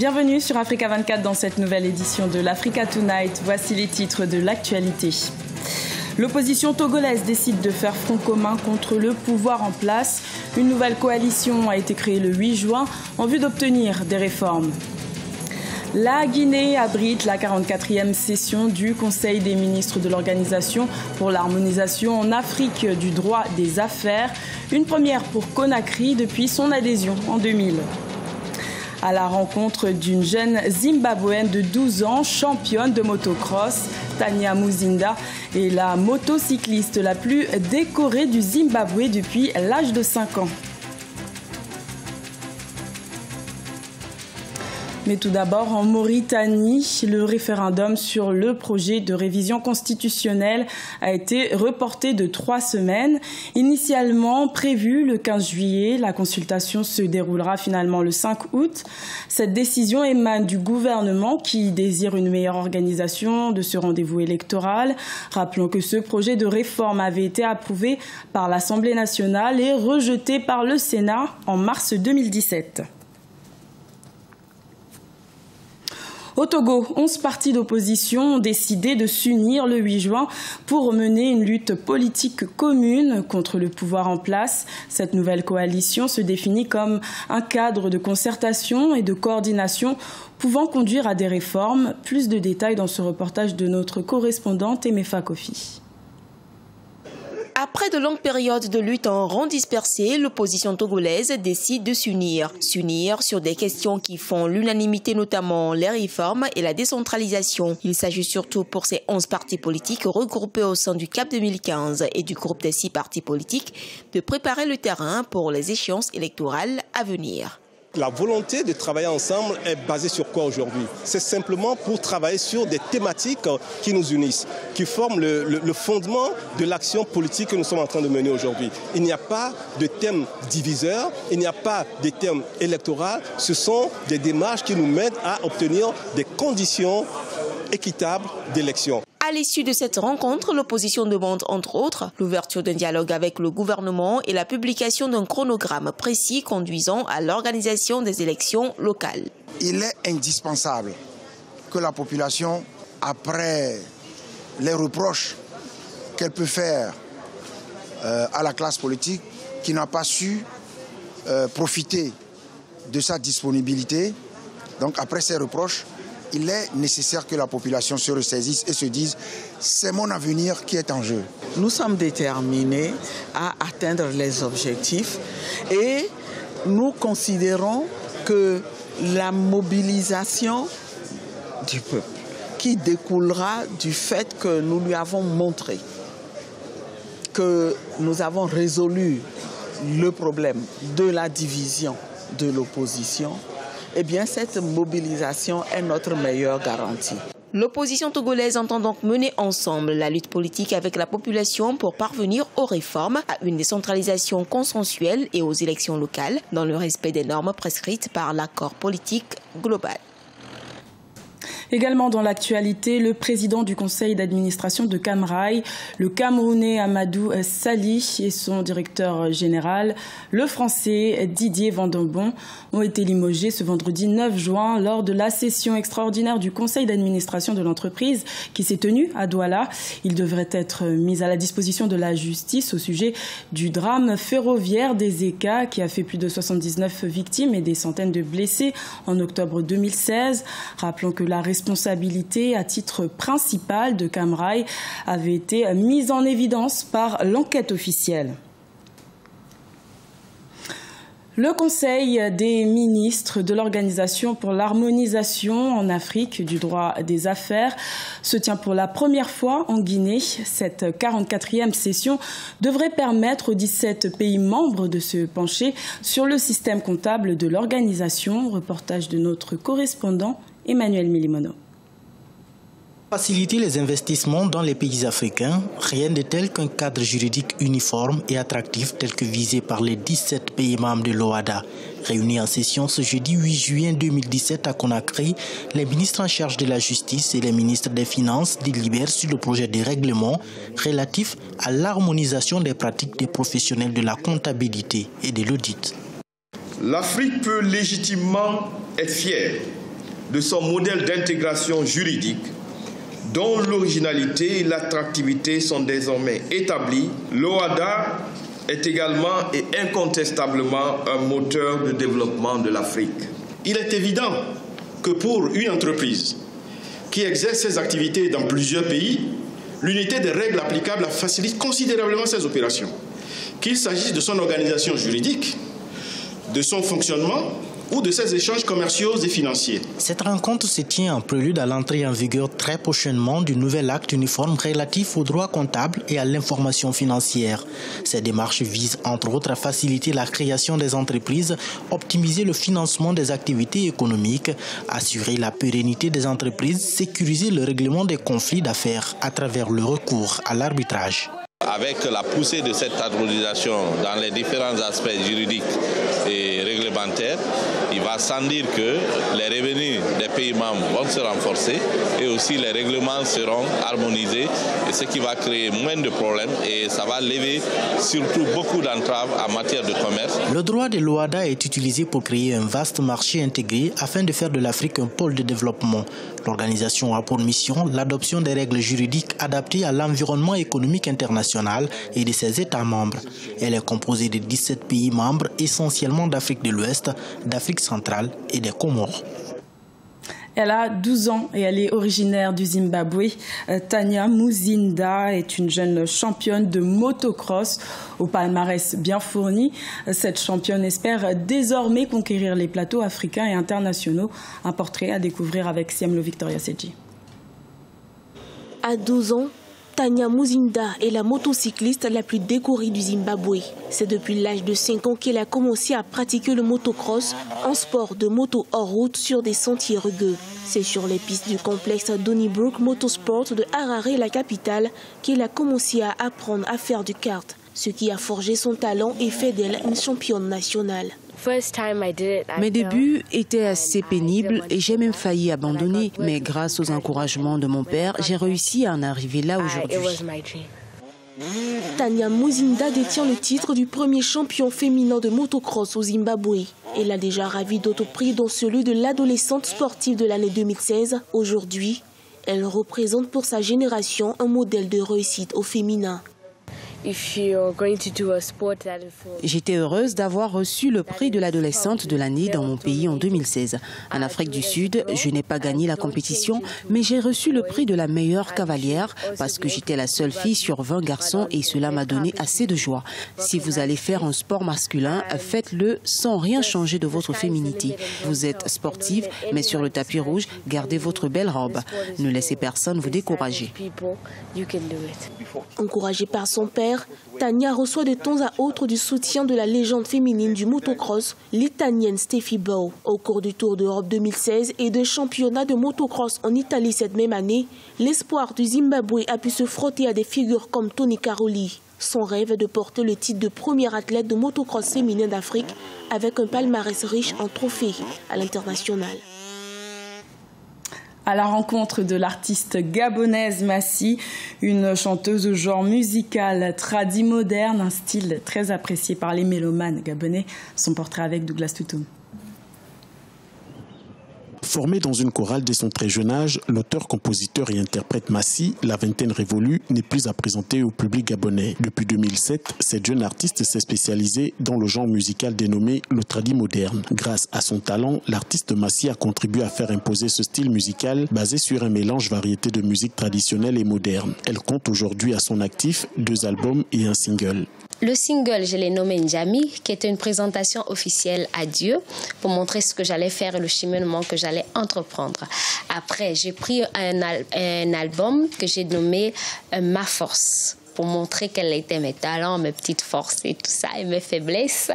Bienvenue sur Africa 24 dans cette nouvelle édition de l'Africa Tonight. Voici les titres de l'actualité. L'opposition togolaise décide de faire front commun contre le pouvoir en place. Une nouvelle coalition a été créée le 8 juin en vue d'obtenir des réformes. La Guinée abrite la 44e session du Conseil des ministres de l'Organisation pour l'harmonisation en Afrique du droit des affaires, une première pour Conakry depuis son adhésion en 2000. À la rencontre d'une jeune Zimbabwéenne de 12 ans, championne de motocross, Tania Muzinda est la motocycliste la plus décorée du Zimbabwe depuis l'âge de 5 ans. Mais tout d'abord, en Mauritanie, le référendum sur le projet de révision constitutionnelle a été reporté de 3 semaines. Initialement prévu le 15 juillet, la consultation se déroulera finalement le 5 août. Cette décision émane du gouvernement qui désire une meilleure organisation de ce rendez-vous électoral. Rappelons que ce projet de réforme avait été approuvé par l'Assemblée nationale et rejeté par le Sénat en mars 2017. Au Togo, 11 partis d'opposition ont décidé de s'unir le 8 juin pour mener une lutte politique commune contre le pouvoir en place. Cette nouvelle coalition se définit comme un cadre de concertation et de coordination pouvant conduire à des réformes. Plus de détails dans ce reportage de notre correspondante Emefa Kofi. Après de longues périodes de lutte en rang dispersé, l'opposition togolaise décide de s'unir. S'unir sur des questions qui font l'unanimité, notamment les réformes et la décentralisation. Il s'agit surtout pour ces 11 partis politiques regroupés au sein du CAP 2015 et du groupe des 6 partis politiques de préparer le terrain pour les échéances électorales à venir. La volonté de travailler ensemble est basée sur quoi aujourd'hui? C'est simplement pour travailler sur des thématiques qui nous unissent, qui forment le fondement de l'action politique que nous sommes en train de mener aujourd'hui. Il n'y a pas de thème diviseur, il n'y a pas de thème électoral. Ce sont des démarches qui nous mènent à obtenir des conditions équitables d'élection. À l'issue de cette rencontre, l'opposition demande entre autres l'ouverture d'un dialogue avec le gouvernement et la publication d'un chronogramme précis conduisant à l'organisation des élections locales. Il est indispensable que la population, après les reproches qu'elle peut faire à la classe politique qui n'a pas su profiter de sa disponibilité, donc après ces reproches, il est nécessaire que la population se ressaisisse et se dise « c'est mon avenir qui est en jeu ». Nous sommes déterminés à atteindre les objectifs et nous considérons que la mobilisation du peuple qui découlera du fait que nous lui avons montré que nous avons résolu le problème de la division de l'opposition, eh bien, cette mobilisation est notre meilleure garantie. L'opposition togolaise entend donc mener ensemble la lutte politique avec la population pour parvenir aux réformes, à une décentralisation consensuelle et aux élections locales dans le respect des normes prescrites par l'accord politique global. Également dans l'actualité, le président du conseil d'administration de Camrail, le Camerounais Amadou Sali et son directeur général, le Français Didier Vendambon, ont été limogés ce vendredi 9 juin lors de la session extraordinaire du conseil d'administration de l'entreprise qui s'est tenue à Douala. Ils devraient être mis à la disposition de la justice au sujet du drame ferroviaire des ECA qui a fait plus de 79 victimes et des centaines de blessés en octobre 2016. Rappelons que la responsabilité à titre principal de Camrail avait été mise en évidence par l'enquête officielle. Le Conseil des ministres de l'Organisation pour l'harmonisation en Afrique du droit des affaires se tient pour la première fois en Guinée. Cette 44e session devrait permettre aux 17 pays membres de se pencher sur le système comptable de l'organisation. Reportage de notre correspondant Emmanuel Milimono. Faciliter les investissements dans les pays africains, rien de tel qu'un cadre juridique uniforme et attractif tel que visé par les 17 pays membres de l'OHADA. Réunis en session ce jeudi 8 juin 2017 à Conakry, les ministres en charge de la justice et les ministres des Finances délibèrent sur le projet de règlement relatif à l'harmonisation des pratiques des professionnels de la comptabilité et de l'audit. L'Afrique peut légitimement être fière de son modèle d'intégration juridique, dont l'originalité et l'attractivité sont désormais établies, l'OHADA est également et incontestablement un moteur de développement de l'Afrique. Il est évident que pour une entreprise qui exerce ses activités dans plusieurs pays, l'unité des règles applicables facilite considérablement ses opérations, qu'il s'agisse de son organisation juridique, de son fonctionnement ou de ses échanges commerciaux et financiers. Cette rencontre se tient en prélude à l'entrée en vigueur très prochainement du nouvel acte uniforme relatif aux droits comptables et à l'information financière. Ces démarches visent entre autres à faciliter la création des entreprises, optimiser le financement des activités économiques, assurer la pérennité des entreprises, sécuriser le règlement des conflits d'affaires à travers le recours à l'arbitrage. Avec la poussée de cette harmonisation dans les différents aspects juridiques et réglementaires, il va sans dire que les revenus des pays membres vont se renforcer et aussi les règlements seront harmonisés, et ce qui va créer moins de problèmes et ça va lever surtout beaucoup d'entraves en matière de commerce. Le droit de l'OHADA est utilisé pour créer un vaste marché intégré afin de faire de l'Afrique un pôle de développement. L'organisation a pour mission l'adoption des règles juridiques adaptées à l'environnement économique international et de ses États membres. Elle est composée de 17 pays membres, essentiellement d'Afrique de l'Ouest, d'Afrique centrale et des Comores. Elle a 12 ans et elle est originaire du Zimbabwe. Tanya Muzinda est une jeune championne de motocross au palmarès bien fourni. Cette championne espère désormais conquérir les plateaux africains et internationaux. Un portrait à découvrir avec Siamlo Victoria Seji. À 12 ans, Tanya Muzinda est la motocycliste la plus décorée du Zimbabwe. C'est depuis l'âge de 5 ans qu'elle a commencé à pratiquer le motocross, un sport de moto hors route sur des sentiers rugueux. C'est sur les pistes du complexe Donnybrook Motorsport de Harare, la capitale, qu'elle a commencé à apprendre à faire du kart, ce qui a forgé son talent et fait d'elle une championne nationale. Mes débuts étaient assez pénibles et j'ai même failli abandonner. Mais grâce aux encouragements de mon père, j'ai réussi à en arriver là aujourd'hui. Tanya Muzinda détient le titre du premier champion féminin de motocross au Zimbabwe. Elle a déjà ravi d'autres prix, dont celui de l'adolescente sportive de l'année 2016. Aujourd'hui, elle représente pour sa génération un modèle de réussite au féminin. J'étais heureuse d'avoir reçu le prix de l'adolescente de l'année dans mon pays en 2016. En Afrique du Sud, je n'ai pas gagné la compétition, mais j'ai reçu le prix de la meilleure cavalière parce que j'étais la seule fille sur 20 garçons et cela m'a donné assez de joie. Si vous allez faire un sport masculin, faites-le sans rien changer de votre féminité. Vous êtes sportive, mais sur le tapis rouge, gardez votre belle robe. Ne laissez personne vous décourager. Encouragée par son père, Tanya reçoit de temps à autre du soutien de la légende féminine du motocross, l'Italienne Steffi Bow. Au cours du Tour d'Europe 2016 et de championnat de motocross en Italie cette même année, l'espoir du Zimbabwe a pu se frotter à des figures comme Tony Caroli. Son rêve est de porter le titre de première athlète de motocross féminin d'Afrique avec un palmarès riche en trophées à l'international. À la rencontre de l'artiste gabonaise Massi, une chanteuse au genre musical tradi moderne, un style très apprécié par les mélomanes gabonais. Son portrait avec Douglas Toutoum. Formé dans une chorale dès son très jeune âge, l'auteur, compositeur et interprète Massi, la vingtaine révolue, n'est plus à présenter au public gabonais. Depuis 2007, cette jeune artiste s'est spécialisée dans le genre musical dénommé le tradi moderne. Grâce à son talent, l'artiste Massi a contribué à faire imposer ce style musical basé sur un mélange variété de musique traditionnelle et moderne. Elle compte aujourd'hui à son actif 2 albums et un single. Le single, je l'ai nommé Njami, qui était une présentation officielle à Dieu pour montrer ce que j'allais faire et le cheminement que j'allais entreprendre. Après, j'ai pris un album que j'ai nommé Ma Force pour montrer quels étaient mes talents, mes petites forces et tout ça, et mes faiblesses.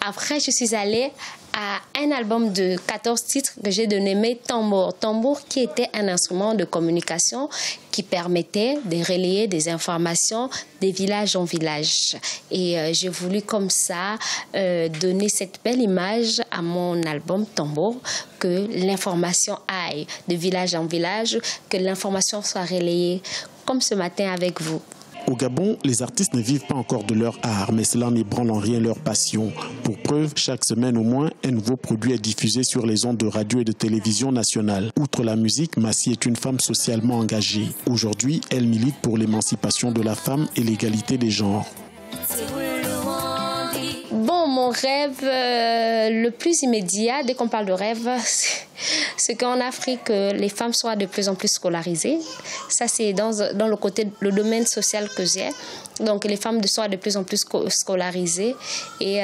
Après, je suis allée à un album de 14 titres que j'ai dénommé Tambour. Tambour qui était un instrument de communication qui permettait de relayer des informations des villages en village. Et j'ai voulu comme ça donner cette belle image à mon album Tambour, que l'information aille de village en village, que l'information soit relayée comme ce matin avec vous. Au Gabon, les artistes ne vivent pas encore de leur art, mais cela n'ébranle en rien leur passion. Pour preuve, chaque semaine au moins, un nouveau produit est diffusé sur les ondes de radio et de télévision nationales. Outre la musique, Massi est une femme socialement engagée. Aujourd'hui, elle milite pour l'émancipation de la femme et l'égalité des genres. Bon, mon rêve le plus immédiat, dès qu'on parle de rêve, c'est qu'en Afrique, les femmes soient de plus en plus scolarisées. Ça, c'est dans le domaine social que j'ai. Donc, les femmes soient de plus en plus scolarisées. Et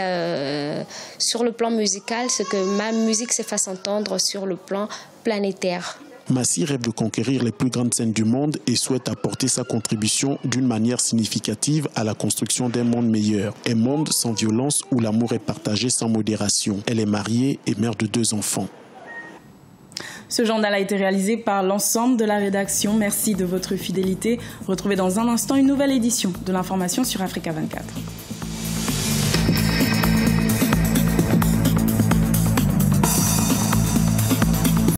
sur le plan musical, c'est que ma musique se fasse entendre sur le plan planétaire. Massi rêve de conquérir les plus grandes scènes du monde et souhaite apporter sa contribution d'une manière significative à la construction d'un monde meilleur. Un monde sans violence où l'amour est partagé sans modération. Elle est mariée et mère de 2 enfants. Ce journal a été réalisé par l'ensemble de la rédaction. Merci de votre fidélité. Retrouvez dans un instant une nouvelle édition de l'information sur Africa 24.